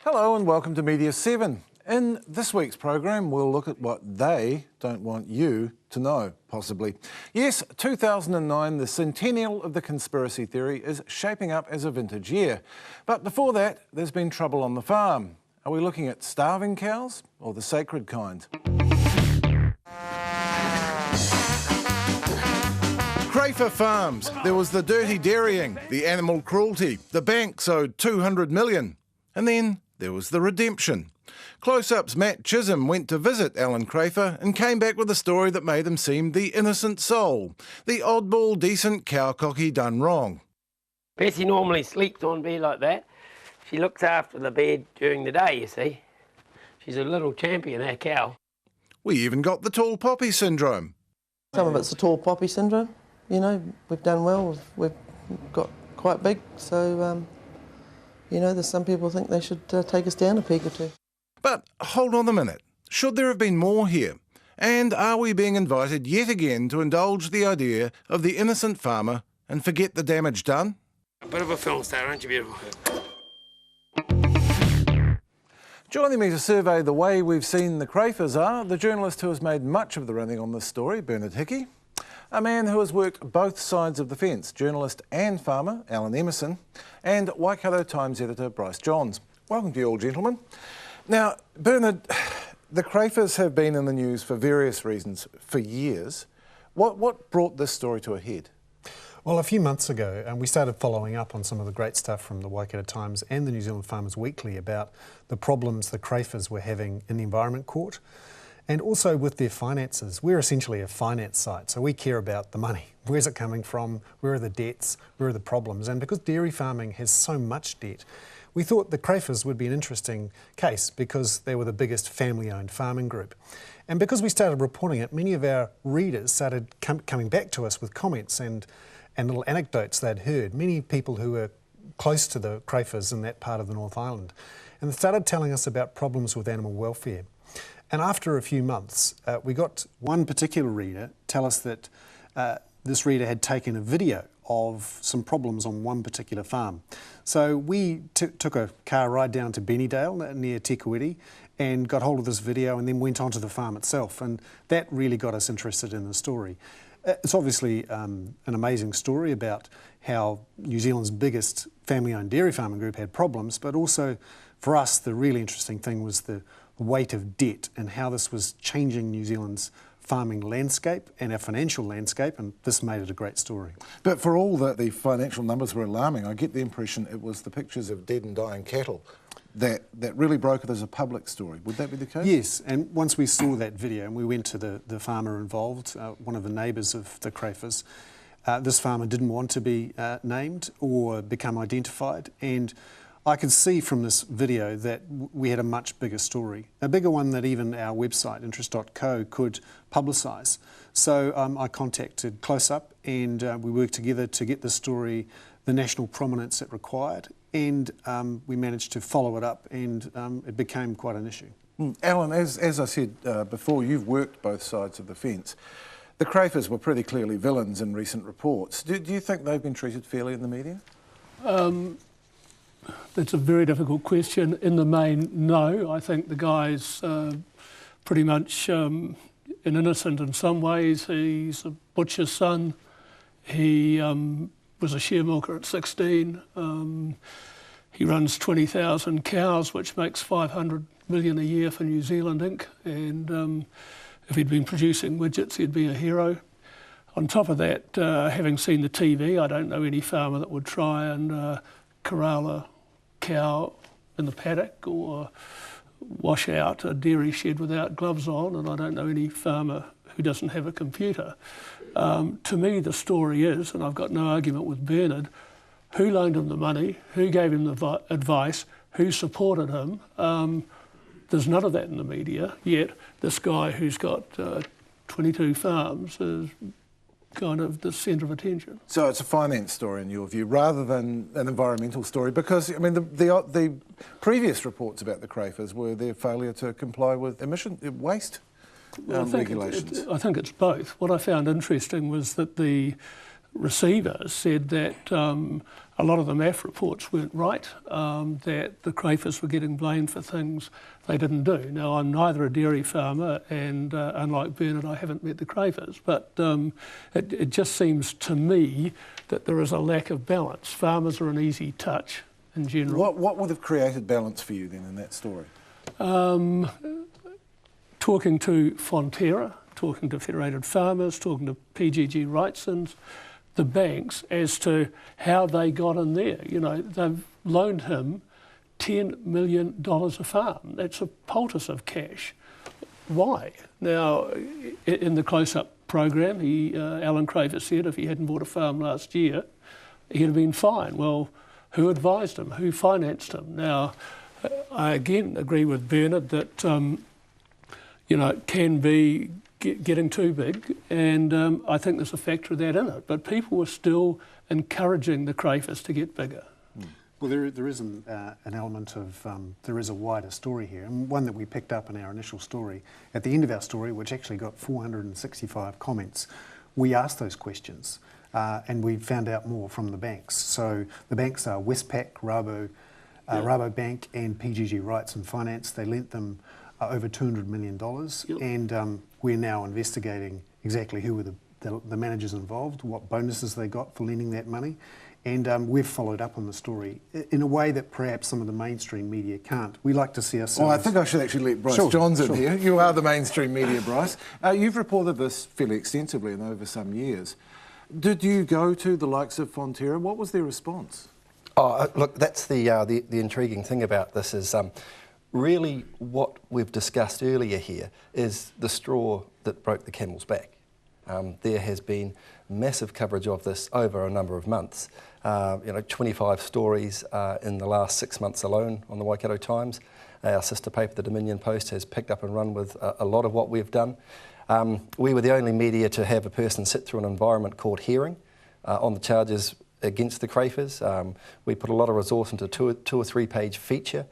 Hello and welcome to Media7. In this week's program, we'll look at what they don't want you to know, possibly. Yes, 2009, the centennial of the conspiracy theory, is shaping up as a vintage year. But before that, there's been trouble on the farm. Are we looking at starving cows or the sacred kind? Crayfer Farms. There was the dirty dairying, the animal cruelty, the banks owed $200 million. And then there was the redemption. Close-Up's Matt Chisholm went to visit Alan Crayfer and came back with a story that made him seem the innocent soul, the oddball, decent cowcocky done wrong. Bessie normally sleeps on bed like that. She looks after the bed during the day, you see. She's a little champion, our cow. We even got the tall poppy syndrome. Some of it's the tall poppy syndrome. You know, we've done well, we've got quite big, so, you know, there's some people think they should take us down a peak or two. But hold on a minute. Should there have been more here? And are we being invited yet again to indulge the idea of the innocent farmer and forget the damage done? A bit of a film star, aren't you, beautiful? Joining me to survey the way we've seen the Crayfers are the journalist who has made much of the running on this story, Bernard Hickey, a man who has worked both sides of the fence, journalist and farmer, Alan Emerson, and Waikato Times editor, Bryce Johns. Welcome to you all, gentlemen. Now, Bernard, the Crayfers have been in the news for various reasons for years. What brought this story to a head? Well, a few months ago, we started following up on some of the great stuff from the Waikato Times and the New Zealand Farmers Weekly about the problems the Crayfers were having in the Environment Court and also with their finances. We're essentially a finance site, so we care about the money. Where's it coming from? Where are the debts? Where are the problems? And because dairy farming has so much debt, we thought the Crayfers would be an interesting case because they were the biggest family-owned farming group. And because we started reporting it, many of our readers started coming back to us with comments and little anecdotes they'd heard, many people who were close to the Crayfers in that part of the North Island. And they started telling us about problems with animal welfare. And after a few months, we got one particular reader tell us that this reader had taken a video of some problems on one particular farm. So we took a car ride down to Bennydale near Te Kuiti and got hold of this video and then went on to the farm itself, and that really got us interested in the story. It's obviously an amazing story about how New Zealand's biggest family-owned dairy farming group had problems, but also for us the really interesting thing was the weight of debt and how this was changing New Zealand's farming landscape and our financial landscape, and this made it a great story. But for all that the financial numbers were alarming, I get the impression it was the pictures of dead and dying cattle that really broke it as a public story. Would that be the case? Yes, and once we saw that video and we went to the farmer involved, one of the neighbours of the Crayfers, this farmer didn't want to be named or become identified, and I could see from this video that we had a much bigger story, a bigger one that even our website, interest.co, could publicise. So I contacted Close-Up and we worked together to get the story the national prominence it required, and we managed to follow it up, and it became quite an issue. Alan, as I said before, you've worked both sides of the fence. The Crayfers were pretty clearly villains in recent reports. Do you think they've been treated fairly in the media? That's a very difficult question. In the main, no. I think the guy's pretty much innocent in some ways. He's a butcher's son. He was a share milker at 16. He runs 20,000 cows, which makes $500 million a year for New Zealand Inc. And if he'd been producing widgets, he'd be a hero. On top of that, having seen the TV, I don't know any farmer that would try and corral a cow in the paddock or wash out a dairy shed without gloves on, and I don't know any farmer who doesn't have a computer. To me, the story is, and I've got no argument with Bernard, who loaned him the money, who gave him the advice, who supported him. There's none of that in the media, yet this guy who's got 22 farms is kind of the centre of attention. So it's a finance story in your view, rather than an environmental story, because I mean the previous reports about the Crayfers were their failure to comply with waste regulations. I think it's both. What I found interesting was that the receiver said that a lot of the MAF reports weren't right, that the crayfish were getting blamed for things they didn't do. Now, I'm neither a dairy farmer, and unlike Bernard, I haven't met the crayfish, but it just seems to me that there is a lack of balance. Farmers are an easy touch in general. What would have created balance for you then in that story? Talking to Fonterra, talking to Federated Farmers, talking to PGG Wrightsons, the banks, as to how they got in there. You know, they've loaned him $10 million a farm. That's a poultice of cash. Why? Now, in the close-up program, Alan Crayfish said if he hadn't bought a farm last year, he'd have been fine. Well, who advised him? Who financed him? Now, I again agree with Bernard that, you know, it can be getting too big, and I think there's a factor of that in it. But people were still encouraging the crayfish to get bigger. Well, there is an element of, there is a wider story here, and one that we picked up in our initial story. At the end of our story, which actually got 465 comments, we asked those questions, and we found out more from the banks. So the banks are Westpac, Rabobank and PGG Wrightson Finance. They lent them over $200 million, and we're now investigating exactly who were the managers involved, what bonuses they got for lending that money, and we've followed up on the story in a way that perhaps some of the mainstream media can't. We like to see ourselves... Well, I think I should actually let Bryce Johns in here. You are the mainstream media, Bryce. You've reported this fairly extensively and over some years. Did you go to the likes of Fonterra? What was their response? Oh, look, that's the intriguing thing about this is really what we've discussed earlier here is the straw that broke the camel's back. There has been massive coverage of this over a number of months. 25 stories in the last 6 months alone on the Waikato Times. Our sister paper, the Dominion Post, has picked up and run with a lot of what we've done. We were the only media to have a person sit through an Environment Court hearing on the charges against the crayfish. We put a lot of resource into two or three page feature.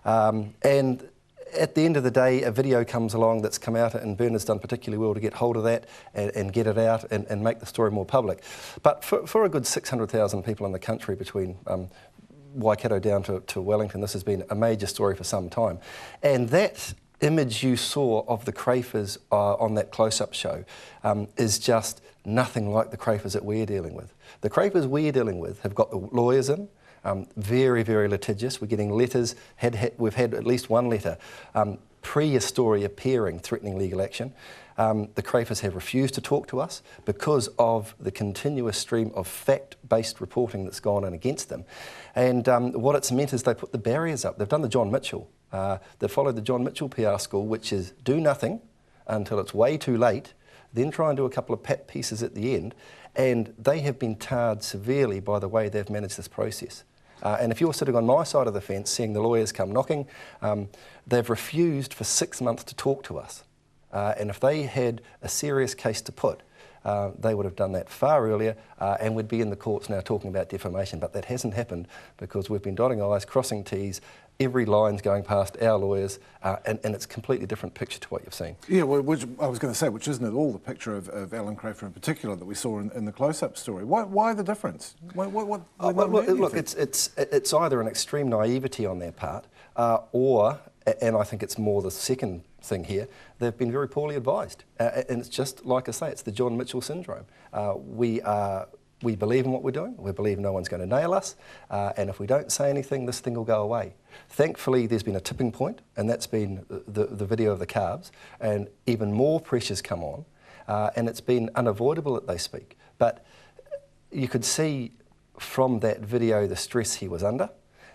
And at the end of the day, a video comes along that's come out, and Bernard's done particularly well to get hold of that and get it out and make the story more public. But for a good 600,000 people in the country between Waikato down to Wellington, this has been a major story for some time. And that image you saw of the crayfish on that close-up show is just nothing like the crayfish that we're dealing with. The crayfish we're dealing with have got the lawyers in, very, very litigious. We're getting letters, we've had at least one letter pre a story appearing threatening legal action. The crayfish have refused to talk to us because of the continuous stream of fact-based reporting that's gone in against them. And what it's meant is they put the barriers up. They've done the John Mitchell. They've followed the John Mitchell PR school, which is do nothing until it's way too late, then try and do a couple of pat pieces at the end, and they have been tarred severely by the way they've managed this process. And if you're sitting on my side of the fence, seeing the lawyers come knocking, they've refused for 6 months to talk to us. And if they had a serious case to put, they would have done that far earlier, and we'd be in the courts now talking about defamation. But that hasn't happened because we've been dotting I's, crossing T's, every line's going past our lawyers, and it's a completely different picture to what you've seen. Yeah, well, which I was going to say, which isn't at all the picture of Alan Crayfish in particular that we saw in the close-up story. Why the difference? Look, it's either an extreme naivety on their part, or, and I think it's more the second thing here, they've been very poorly advised. And it's just, like I say, it's the John Mitchell syndrome. We believe in what we're doing, we believe no one's going to nail us, and if we don't say anything, this thing will go away. Thankfully, there's been a tipping point, and that's been the video of the calves, and even more pressure's come on, and it's been unavoidable that they speak. But you could see from that video the stress he was under,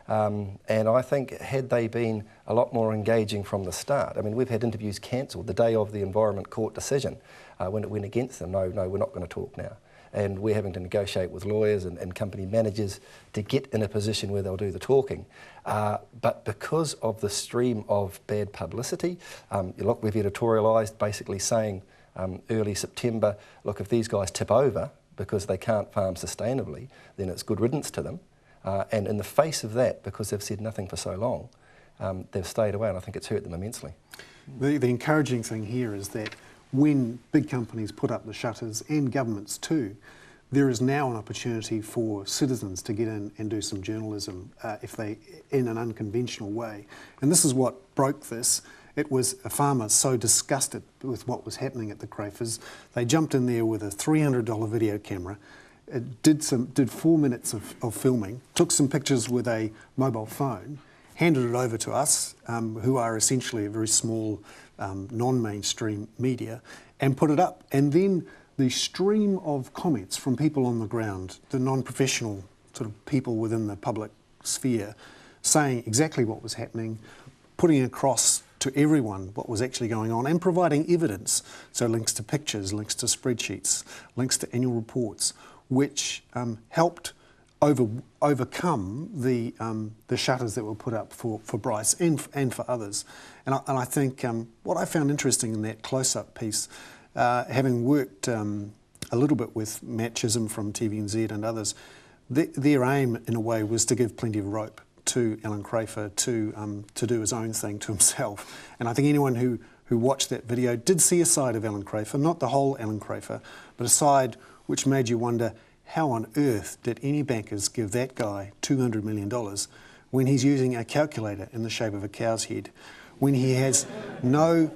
and I think had they been a lot more engaging from the start, I mean, we've had interviews cancelled the day of the Environment Court decision when it went against them. No, we're not going to talk now. And we're having to negotiate with lawyers and company managers to get in a position where they'll do the talking. But because of the stream of bad publicity, look, we've editorialised basically saying early September, look, if these guys tip over because they can't farm sustainably, then it's good riddance to them. And in the face of that, because they've said nothing for so long, they've stayed away, and I think it's hurt them immensely. The encouraging thing here is that when big companies put up the shutters, and governments too, there is now an opportunity for citizens to get in and do some journalism in an unconventional way. And this is what broke this. It was a farmer so disgusted with what was happening at the Crafers, they jumped in there with a $300 video camera, did 4 minutes of filming, took some pictures with a mobile phone, handed it over to us, who are essentially a very small non-mainstream media, and put it up. And then the stream of comments from people on the ground, the non-professional sort of people within the public sphere, saying exactly what was happening, putting across to everyone what was actually going on, and providing evidence, so links to pictures, links to spreadsheets, links to annual reports, which helped overcome the shutters that were put up for Bryce and for others. And I think what I found interesting in that close-up piece, having worked a little bit with Matt Chisholm from TVNZ and others, their aim in a way was to give plenty of rope to Alan Crafer to do his own thing to himself. And I think anyone who watched that video did see a side of Alan Crafer, not the whole Alan Crafer, but a side which made you wonder, how on earth did any bankers give that guy $200 million when he's using a calculator in the shape of a cow's head, when he has no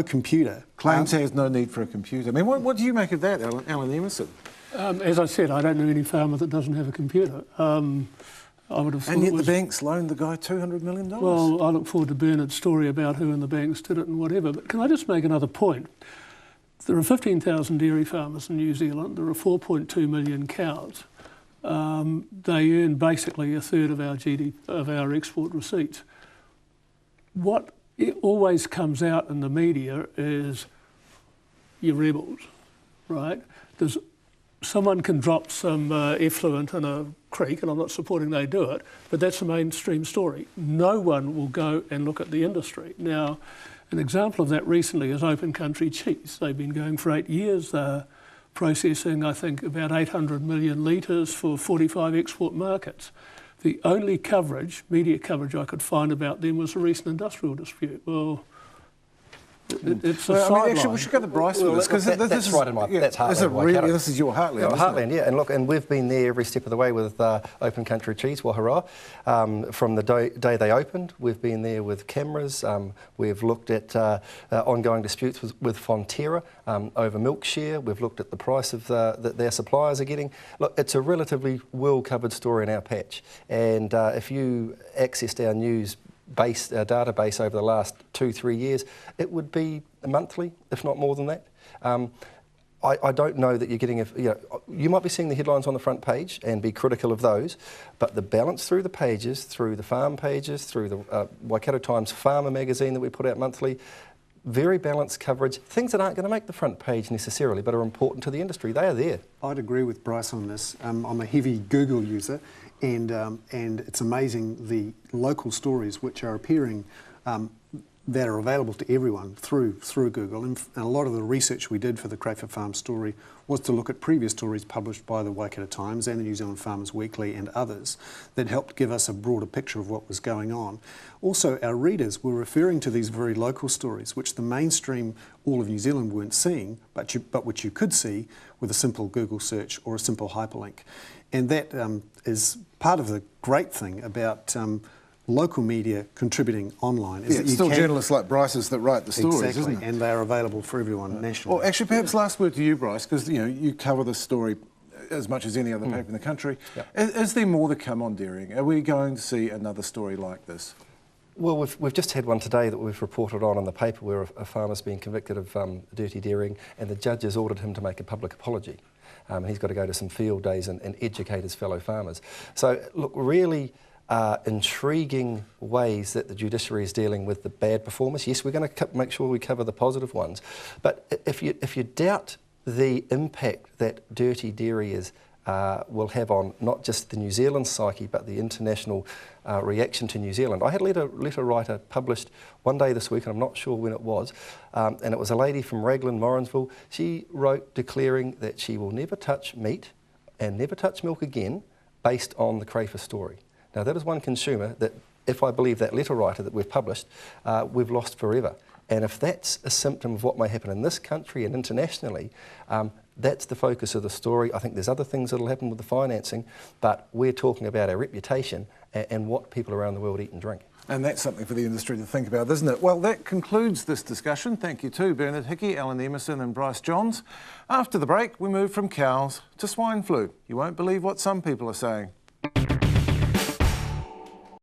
computer? Claims he has no need for a computer. I mean, what do you make of that, Alan Emerson? As I said, I don't know any farmer that doesn't have a computer. I would have thought and yet the banks loaned the guy $200 million. Well, I look forward to Bernard's story about who in the banks did it and whatever. But can I just make another point? There are 15,000 dairy farmers in New Zealand. There are 4.2 million cows. They earn basically a third of our GDP, of our export receipts. What always comes out in the media is you're rebels, right? Someone can drop some effluent in a creek, and I'm not supporting they do it, but that's a mainstream story. No one will go and look at the industry. Now, an example of that recently is Open Country cheese. They've been going for 8 years. They're processing, I think, about 800 million litres for 45 export markets. The only coverage, media coverage I could find about them was a recent industrial dispute. Well, it's a sideline. Actually, we should go to Bryce with this, because that's right in my that's heartland. This is your heartland. Yeah, heartland, yeah. And look, and we've been there every step of the way with Open Country Cheese, Wahara. From the day they opened, we've been there with cameras. We've looked at ongoing disputes with Fonterra over milk share. We've looked at the price of that their suppliers are getting. Look, it's a relatively well-covered story in our patch. And if you accessed our news database over the last 2-3 years, it would be monthly, if not more than that. I don't know that you're getting you might be seeing the headlines on the front page and be critical of those, but the balance through the pages, through the farm pages, through the Waikato Times Farmer magazine that we put out monthly, very balanced coverage, things that aren't going to make the front page necessarily, but are important to the industry. They are there. I'd agree with Bryce on this. I'm a heavy Google user, and it's amazing the local stories which are appearing that are available to everyone through Google. And a lot of the research we did for the Crafer Farm story was to look at previous stories published by the Waikato Times and the New Zealand Farmers Weekly and others that helped give us a broader picture of what was going on. Also, our readers were referring to these very local stories, which the mainstream all of New Zealand weren't seeing, but which you could see with a simple Google search or a simple hyperlink. And that is part of the great thing about local media contributing online. Is it's still journalists like Bryce's that write the stories, exactly, isn't it? And they are available for everyone nationally. Well, actually, perhaps last word to you, Bryce, because you cover this story as much as any other paper in the country. Yep. Is there more to come on dairying? Are we going to see another story like this? Well, we've just had one today that we've reported on in the paper where a farmer's been convicted of dirty dairying, and the judge has ordered him to make a public apology. He's got to go to some field days and educate his fellow farmers. So, look, really intriguing ways that the judiciary is dealing with the bad performers. Yes, we're going to make sure we cover the positive ones. But if you doubt the impact that dirty dairy will have on not just the New Zealand psyche, but the international reaction to New Zealand. I had a letter writer published one day this week, and I'm not sure when it was, and it was a lady from Raglan, Morrinsville. She wrote declaring that she will never touch meat and never touch milk again based on the Crafer story. Now, that is one consumer that, if I believe that letter writer that we've published, we've lost forever. And if that's a symptom of what may happen in this country and internationally, That's the focus of the story. I think there's other things that'll happen with the financing, but we're talking about our reputation and what people around the world eat and drink. And that's something for the industry to think about, isn't it? Well, that concludes this discussion. Thank you to Bernard Hickey, Alan Emerson and Bryce Johns. After the break, we move from cows to swine flu. You won't believe what some people are saying.